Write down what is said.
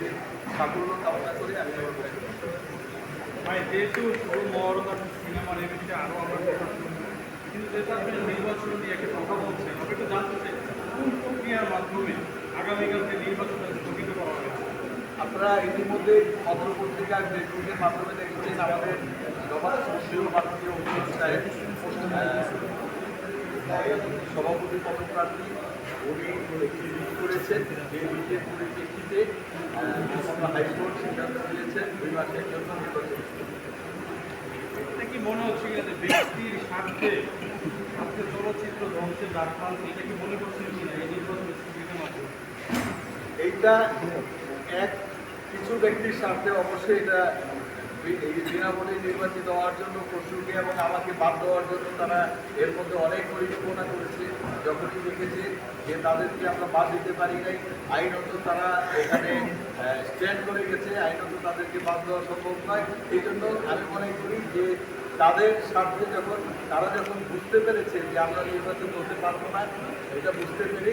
নির্বাচনে সাফল্য কামনা করে আমি আমার ভাই যেহেতু মহরত সিনেমার এই বিষয়ে আরও আমরা কথা শুনবো, কিন্তু যেহেতু আপনি নির্বাচন নিয়ে একটা কথা বলছেন, আমি একটু জানতে চাই কোন প্রক্রিয়ার মাধ্যমে আগামীকালকে নির্বাচনটা স্থগিত করা হবে। আপনারা ইতিমধ্যে পত্রপত্রিকার ফেসবুকের মাধ্যমে দেখেছেন আমাদের মাননীয় অভিযোগ সাহেব সভাপতি পদপ্রার্থী উনি একটি লিড করেছেন, যে লিডের পরিপ্রেক্ষিতে হাইকোর্ট সিদ্ধান্ত নিয়েছেন 2 মাসের জন্য নির্বাচন। এটা কি মনে হচ্ছে কি যে ব্যক্তির স্বার্থে আজকে চলচ্চিত্র ধ্বংসের রাজপাল, এটা কি মনে করছেন কি না এই নির্বাচন স্থগিতের মাধ্যমে? এইটা এক কিছু ব্যক্তির স্বার্থে অবশ্যই এটা বিনামূল্যে নির্বাচিত হওয়ার জন্য পশুকে এবং আমাকে বাদ দেওয়ার জন্য তারা এর মধ্যে অনেক পরিকল্পনা করেছে। যখনই দেখেছে যে তাদেরকে আমরা বাদ দিতে পারি নাই, আইনত তারা এখানে স্ট্যান্ড করে গেছে, আইনত তাদেরকে বাদ দেওয়া সম্ভব নয়। এই জন্য আমি মনে করি যে তাদের স্বার্থে তারা যখন বুঝতে পেরেছে যে আমরা নির্বাচন করতে পারবো না, এটা বুঝতে পেরেই